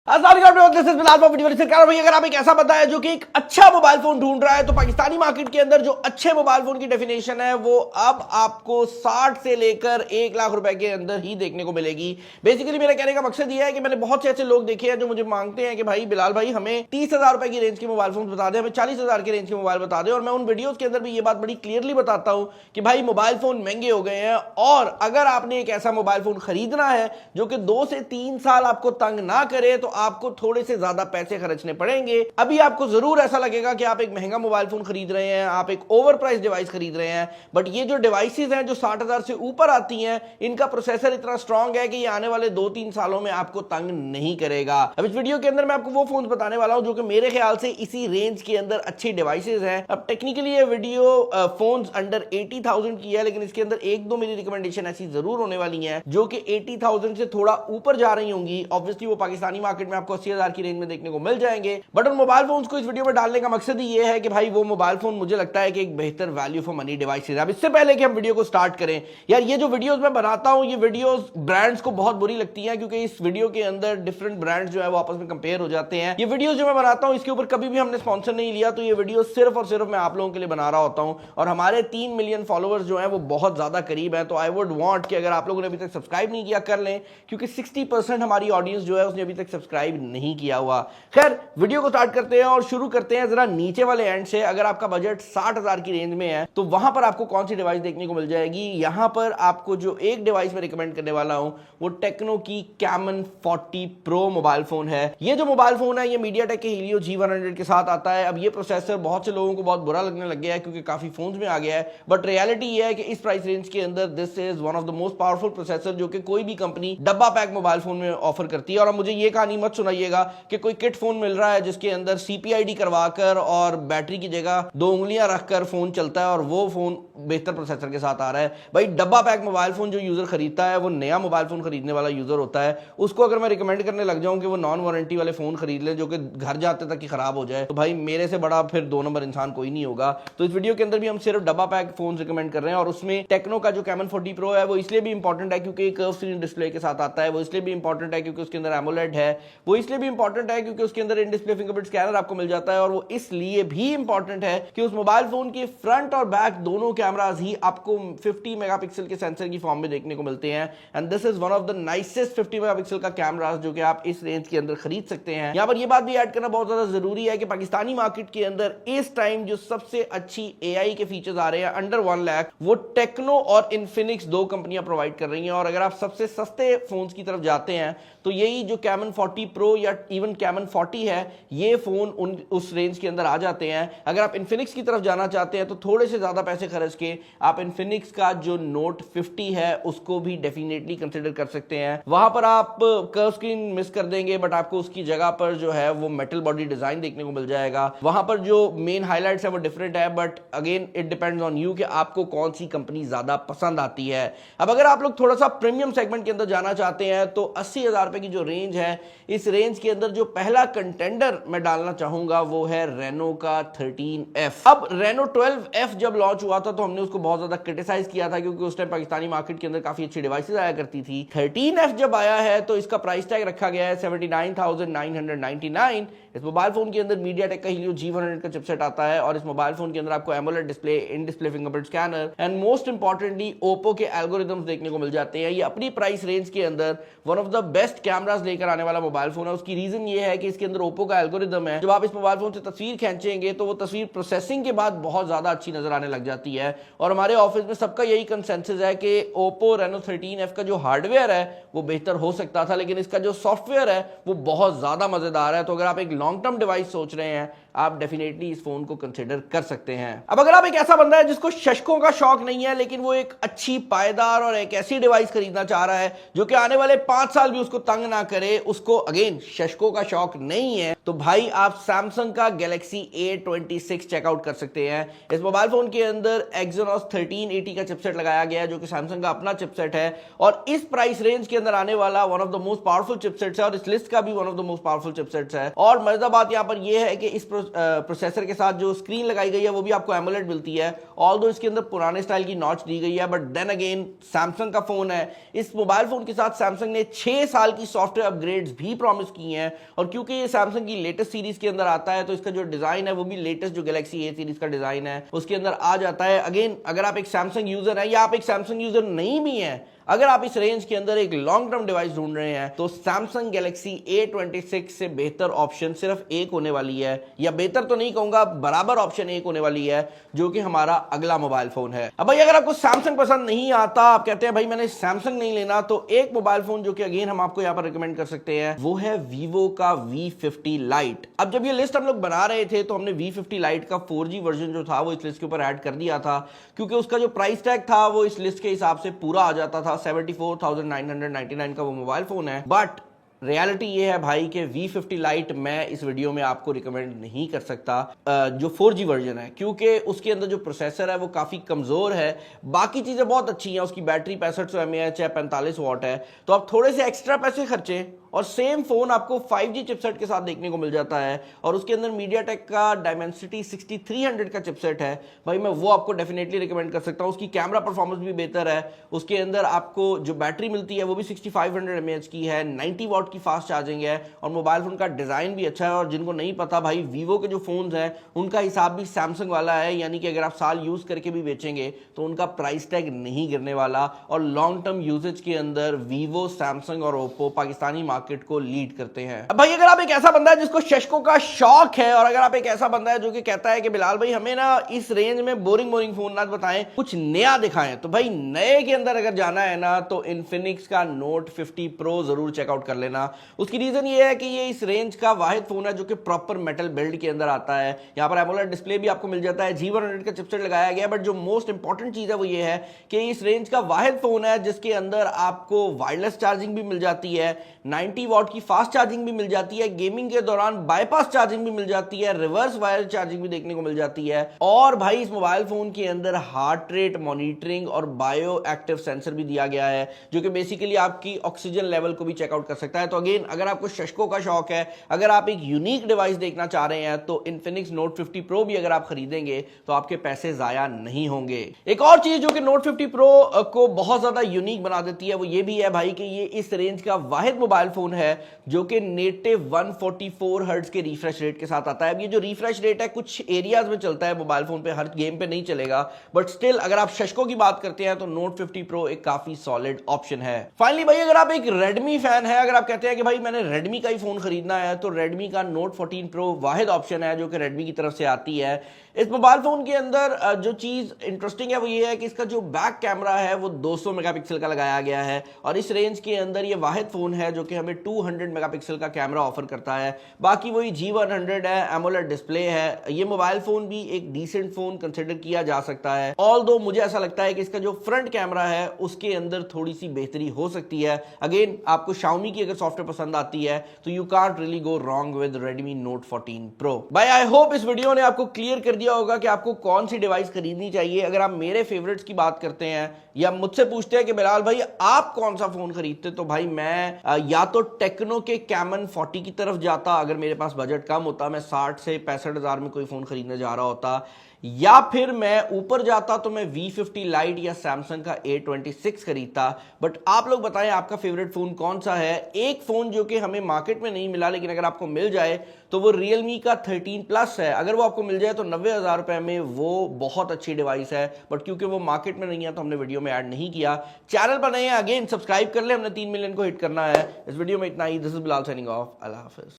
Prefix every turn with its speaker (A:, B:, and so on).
A: अगर आप एक ऐसा बंदा है जो कि एक अच्छा मोबाइल फोन ढूंढ रहा है तो पाकिस्तानी मार्केट के अंदर जो अच्छे मोबाइल फोन की डेफिनेशन है वो अब आपको 60 से लेकर 1 लाख रुपए के अंदर ही देखने को मिलेगी। बेसिकली मेरा कहने का मकसद ये है कि मैंने बहुत से ऐसे लोग देखे हैं जो मुझे मांगते हैं कि भाई बिलाल भाई हमें 30,000 रुपए की रेंज के मोबाइल फोन बता दें, हमें 40,000 की रेंज के मोबाइल बता दें। और मैं उन वीडियोस के अंदर भी ये बात बड़ी क्लियरली बताता हूं कि भाई मोबाइल फोन महंगे हो गए हैं और अगर आपने एक ऐसा मोबाइल फोन खरीदना है जो कि 2 से 3 साल आपको तंग ना करे तो आपको थोड़े से ज्यादा पैसे खर्चने पड़ेंगे। अभी आपको जरूर ऐसा लगेगा कि आप एक महंगा मोबाइल फोन खरीद रहे हैं, आप एक ओवर प्राइस डिवाइस खरीद रहे हैं, बट ये जो डिवाइसेस हैं जो 60,000 से ऊपर आती हैं इनका प्रोसेसर इतना स्ट्रांग है कि ये आने वाले 2-3 सालों में आपको तंग नहीं करेगा। अब इस वीडियो के अंदर मैं आपको वो फोन बताने वाला हूं जो कि मेरे ख्याल से इसी रेंज के अंदर अच्छी डिवाइसेस हैं। अब टेक्निकली ये वीडियो फोन्स अंडर 80,000 की है, लेकिन इसके अंदर एक दो मेरी रिकमेंडेशन ऐसी जरूर होने वाली हैं जो कि 80,000 से थोड़ा ऊपर जा रही होंगी। ऑब्वियसली वो पाकिस्तानी मार्केट में आपको 80,000 की रेंज में देखने को मिल जाएंगे, बट उन मोबाइल फोन्स को इस वीडियो में डालने का मकसद ही ये है कि भाई वो मोबाइल फोन मुझे लगता है कि एक बेहतर वैल्यू फॉर मनी डिवाइस है। अब इससे पहले कि हम वीडियो को स्टार्ट करें, यार ये जो वीडियोस मैं बनाता हूं ये वीडियोस ब्रांड्स को बहुत बुरी लगती हैं क्योंकि इस वीडियो के अंदर डिफरेंट ब्रांड्स जो है वो आपस में कंपेयर हो जाते हैं। ये वीडियोस जो मैं बनाता हूं इसके ऊपर कभी भी हमने स्पॉन्सर नहीं लिया, तो ये वीडियो सिर्फ और सिर्फ मैं आप लोगों के लिए बना रहा होता हूं और हमारे 3 मिलियन फॉलोअर्स जो है वो बहुत ज्यादा करीब है। तो आई वुड वांट कि अगर आप लोगों ने अभी तक सब्सक्राइब नहीं किया कर लें, क्योंकि 60% हमारी ऑडियंस जो है उसने अभी तक सब्सक्राइब नहीं किया हुआ। खैर वीडियो को स्टार्ट करते हैं और शुरू करते हैं जरा नीचे वाले एंड से। अगर आपका बजट 60,000 की रेंज में है तो वहां पर आपको कौन सी डिवाइस देखने को मिल जाएगी। यहां पर आपको जो एक डिवाइस में रिकमेंड करने वाला हूं वो टेक्नो की कैमन 40 प्रो मोबाइल फोन है। ये जो मोबाइल फोन है ये मीडियाटेक के हीलियो G100 के साथ आता है। अब ये प्रोसेसर बहुत से लोगों को बहुत बुरा लगने लग गया है क्योंकि काफी फोन्स में आ गया है, बट रियलिटी ये है कि इस प्राइस रेंज के अंदर this is one of the most powerful processor जो कि कोई भी कंपनी डब्बा पैक मोबाइल फोन में ऑफर करती है। और अब मुझे ये कहानी मत सुनाइएगा कि कोई किट फोन मिल रहा है जिसके अंदर CPID करवाकर और बैटरी की जगह 2 उंगलियां रखकर फोन चलता है और वो फोन बेहतर प्रोसेसर के साथ आ रहा है। भाई डब्बा पैक मोबाइल फोन जो यूजर खरीदता है वो नया मोबाइल फोन खरीदने वाला यूजर होता है। उसको अगर मैं रिकमेंड करने लग जाऊं कि वो नॉन वारंटी वाले फोन खरीद ले जो कि घर जाते तक ही खराब हो जाए, तो भाई मेरे से बड़ा फिर 2 नंबर इंसान कोई नहीं होगा। तो इस वीडियो के अंदर भी हम सिर्फ डब्बा पैक फोन रिकमेंड कर रहे हैं और उसमें टेक्नो का जो कैमन 40 प्रो है वो इसलिए भी इंपॉर्टेंट है क्योंकि कर्व स्क्रीन डिस्प्ले के साथ आता है, वो इसलिए भी इंपॉर्टेंट है क्योंकि उसके अंदर एमोलेड है, वो इसलिए भी इंपॉर्टेंट है क्योंकि उसके अंदर इन डिस्प्ले फिंगरप्रिंट स्कैनर आपको मिल जाता है, और वो इसलिए भी इंपॉर्टेंट है कि उस मोबाइल फोन के फ्रंट और बैक दोनों कैमरास ही आपको 50 मेगापिक्सल के सेंसर की फॉर्म में देखने को मिलते हैं। And this is one of the nicest 50 megapixel का कैमरास जो कि आप इस रेंज के अंदर खरीद सकते हैं। यहां पर यह बात भी ऐड करना बहुत ज्यादा जरूरी है कि पाकिस्तानी मार्केट के अंदर इस टाइम जो सबसे अच्छी AI के फीचर्स आ रहे हैं अंडर 1 लाख वो टेक्नो और इन्फिनिक्स 2 कंपनियां प्रोवाइड कर रही हैं। और अगर आप सबसे सस्ते फोन्स की तरफ जाते हैं तो यही जो कैमन 40 प्रो या इवन कैमन 40 है ये फोन उस रेंज के अंदर आ जाते हैं। अगर आप इन्फिनिक्स की तरफ जाना चाहते हैं तो थोड़े से ज्यादा पैसे खर्च के आप इन्फिनिक्स का जो नोट 50 है उसको भी डेफिनेटली कंसिडर कर सकते हैं। वहां पर आप कर्व स्क्रीन मिस कर देंगे बट आपको उसकी जगह पर जो है वो मेटल बॉडी डिजाइन देखने को मिल जाएगा। वहां पर जो मेन हाईलाइट्स है वो डिफरेंट है, but again it depends on you कि आपको कौन सी कंपनी ज्यादा पसंद आती है। अब अगर आप लोग थोड़ा सा प्रीमियम सेगमेंट के अंदर जाना चाहते हैं तो 80,000 रुपए की जो रेंज है इस रेंज के अंदर जो पहला कंटेंडर मैं डालना चाहूंगा वो है रेनो का 13F। अब रेनो 12F जब लॉन्च हुआ था तो हमने उसको बहुत ज्यादा क्रिटिसाइज किया था क्योंकि उस टाइम पाकिस्तानी मार्केट के अंदर काफी अच्छी डिवाइसेस आया करती थी। 13F जब आया है तो इसका प्राइस टैग रखा गया है 79,999। इस मोबाइल फोन के अंदर मीडियाटेक का हीलियो G100 का चिपसेट आता है और इस मोबाइल फोन के अंदर आपको AMOLED display, in display fingerprint scanner and most importantly Oppo के एल्गोरिथम्स देखने को मिल जाते हैं। ये अपनी प्राइस रेंज के अंदर one of the best cameras लेकर आने वाला मोबाइल फोन है। उसकी रीजन ये है कि इसके अंदर ओप्पो का एल्गोरिथम है। जब आप इस मोबाइल फोन से तस्वीर खींचेंगे तो वो तस्वीर प्रोसेसिंग के बाद बहुत ज्यादा अच्छी नजर आने लग जाती है। और हमारे ऑफिस में सबका यही कंसेंसस है कि ओप्पो रेनो 13F का जो हार्डवेयर है वो बेहतर हो सकता था, लेकिन इसका जो सॉफ्टवेयर है वो बहुत ज्यादा मजेदार है। तो अगर आप एक लॉन्ग टर्म डिवाइस सोच रहे हैं आप डेफिनेटली इस फोन को कंसीडर कर सकते हैं। अब अगर आप एक ऐसा बंदा है जिसको शशकों का शौक नहीं है लेकिन वो एक अच्छी पायदार और एक ऐसी डिवाइस खरीदना चाह रहा है जो कि आने वाले 5 साल भी उसको तंग ना करे, उसको अगेन शशकों का शौक नहीं है, तो भाई आप सैमसंग का गैलेक्सी A26 चेकआउट कर सकते हैं। इस मोबाइल फोन के अंदर Exynos 1380 का चिपसेट लगाया गया है जो कि सैमसंग का अपना चिपसेट है और इस प्राइस रेंज के अंदर आने वाला one of the most powerful chipsets है और इस लिस्ट का भी one of the most powerful chipsets है। और मजेदार बात यहां पर यह है कि इस प्रोसेसर के साथ जो स्क्रीन लगाई गई है वो भी आपको एमोलेड मिलती है, ऑल्दो इसके अंदर पुराने स्टाइल की नॉच दी गई है, बट देन अगेन सैमसंग का फोन है। इस मोबाइल फोन के साथ सैमसंग ने 6 साल की सॉफ्टवेयर अपग्रेड्स भी प्रॉमिस की हैं और क्योंकि ये सैमसंग की लेटेस्ट सीरीज के अंदर आता है तो इसका जो डिजाइन है वो भी लेटेस्ट जो गैलेक्सी ए सीरीज का डिजाइन है उसके अंदर आ जाता है। अगेन अगर आप एक सैमसंग यूजर है या आप एक सैमसंग यूजर नहीं भी है, अगर आप इस रेंज के अंदर एक लॉन्ग टर्म डिवाइस ढूंढ रहे हैं तो सैमसंग गैलेक्सी A26 से बेहतर ऑप्शन सिर्फ एक होने वाली है, या बेहतर तो नहीं कहूंगा, बराबर ऑप्शन एक होने वाली है जो कि हमारा अगला मोबाइल फोन है। अब भाई अगर आपको सैमसंग पसंद नहीं आता, आप कहते हैं भाई मैंने सैमसंग नहीं लेना, तो एक मोबाइल फोन जो कि अगेन हम आपको यहां पर रिकमेंड कर सकते हैं वो है वीवो का V50 लाइट। अब जब ये लिस्ट हम लोग बना रहे थे तो हमने V50 लाइट का 4G वर्जन जो था वो इस लिस्ट के ऊपर ऐड कर दिया था क्योंकि उसका जो प्राइस टैग था वो इस लिस्ट के हिसाब से पूरा आ जाता था। 74,999 का वो मोबाइल फोन है, बट रियलिटी ये है भाई कि V50 लाइट मैं इस वीडियो में आपको रिकमेंड नहीं कर सकता जो 4G वर्जन है, क्योंकि उसके अंदर जो प्रोसेसर है वो काफ़ी कमज़ोर है। बाकी चीज़ें बहुत अच्छी हैं, उसकी बैटरी 6500 mAh है, 45 वाट है, तो आप थोड़े से एक्स्ट्रा पैसे खर्चे और सेम फोन आपको 5G चिपसेट के साथ देखने को मिल जाता है और उसके अंदर MediaTek का Dimensity 6300 का चिपसेट है। भाई मैं वो आपको डेफिनेटली रिकमेंड कर सकता हूँ। उसकी कैमरा परफॉर्मेंस भी बेहतर है, उसके अंदर आपको जो बैटरी मिलती है वो भी 6500 mAh की है, 90 वाट की फास्ट चार्जिंग है और मोबाइल फोन का डिजाइन भी अच्छा है। और जिनको नहीं पता भाई, वीवो के जो फोन हैं उनका हिसाब भी सैमसंग वाला है, यानी कि अगर आप साल यूज करके भी बेचेंगे तो उनका प्राइस टैग नहीं गिरने वाला और लॉन्ग टर्म यूजेज के अंदर वीवो, सैमसंग और ओप्पो पाकिस्तानी मार्केट को लीड करते हैं। अब भाई अगर आप एक ऐसा बंदा है जिसको शशकों का शौक है और अगर आप एक ऐसा बंदा है जो कि कहता है कि बिलाल भाई हमें ना इस रेंज में बोरिंग फोन ना बताएं, कुछ नया दिखाएं, तो भाई नए के अंदर अगर जाना है ना तो इन्फिनिक्स का Note 50 Pro जरूर चेकआउट कर लेना। उसकी रीजन ये है कि ये इस रेंज का वाहिद फोन है जो कि प्रॉपर मेटल बिल्ड के अंदर आता है। यहां पर एमोलेड डिस्प्ले भी आपको मिल जाता है, G100 का चिपसेट लगाया गया, बट जो मोस्ट इंपॉर्टेंट चीज है वो ये है कि इस रेंज का वाहिद फोन है जिसके अंदर आपको वायरलेस चार्जिंग भी मिल जाती है, 90 वाट की फास्ट चार्जिंग भी मिल जाती है, गेमिंग के दौरान बाईपास चार्जिंग भी मिल जाती है, रिवर्स वायर चार्जिंग भी देखने को मिल जाती है और भाई इस मोबाइल फोन के अंदर हार्ट रेट मॉनिटरिंग और बायो एक्टिव सेंसर भी दिया गया है जो कि बेसिकली आपकी ऑक्सीजन लेवल को भी चेकआउट कर सकता है। तो अगेन अगर आपको शशकों का शौक है, अगर आप एक यूनिक डिवाइस देखना चाह रहे हैं तो इन्फिनिक्स Note 50 Pro भी अगर आप खरीदेंगे तो आपके पैसे जाया नहीं होंगे। एक और चीज जो कि Note 50 Pro को बहुत ज्यादा यूनिक बना देती है वो ये भी है भाई कि ये इस रेंज का वाहिद मोबाइल फोन है जो कि नेटिव 144 हर्ट्ज के रिफ्रेश रेट के साथ आता है। अब ये जो रिफ्रेश रेट है कुछ एरियाज में चलता है मोबाइल फोन पे, हर गेम पे नहीं चलेगा, बट स्टिल अगर आप शशकों की बात करते हैं तो Note 50 Pro एक काफी सॉलिड ऑप्शन है। फाइनली भाई अगर आप एक Redmi फैन है, अगर आप कहते हैं कि भाई मैंने Redmi का ही फोन खरीदना है, तो Redmi का Note 14 Pro वाहिद ऑप्शन है जो कि Redmi की तरफ से आती है। इस मोबाइल फोन के अंदर जो चीज इंटरेस्टिंग है वो ये है कि इसका जो बैक कैमरा है वो 200 मेगापिक्सल का लगाया गया है और इस रेंज के अंदर ये वाहिद फोन है जो कि हमें 200 मेगापिक्सल का कैमरा ऑफर करता है। बाकी वही G100 है, एमोलेड डिस्प्ले है। ये मोबाइल फोन भी एक डिसेंट फोन कंसिडर किया जा सकता है, ऑल्दो मुझे ऐसा लगता है कि इसका जो फ्रंट कैमरा है उसके अंदर थोड़ी सी बेहतरी हो सकती है। अगेन आपको Xiaomi की अगर सॉफ्टवेयर पसंद आती है तो you can't really go wrong with Redmi Note 14 Pro। भाई आई होप इस वीडियो ने आपको क्लियर कर दिया होगा कि आपको कौन सी डिवाइस खरीदनी चाहिए। अगर आप मेरे फेवरेट्स की बात करते हैं या मुझसे पूछते हैं कि बिलाल भाई आप कौन सा फोन खरीदते, तो भाई मैं या तो टेक्नो के कैमन 40 की तरफ जाता, अगर मेरे पास बजट कम होता, मैं 60 से 65 हजार में कोई फोन खरीदने जा रहा होता, या फिर मैं ऊपर जाता तो मैं V50 लाइट या सैमसंग का A26 खरीदता। बट आप लोग बताएं आपका फेवरेट फोन कौन सा है। एक फोन जो कि हमें मार्केट में नहीं मिला लेकिन अगर आपको मिल जाए तो वो Realme का 13 Plus है। अगर वो आपको मिल जाए तो 90,000 रुपए में वो बहुत अच्छी डिवाइस है, बट क्योंकि वो मार्केट में नहीं है तो हमने वीडियो में ऐड नहीं किया। चैनल पर नए हैं, अगेन सब्सक्राइब कर ले, हमने 3 मिलियन को हिट करना है। इस वीडियो में इतना ही। This is Bilal signing off. अल्लाह हाफिज।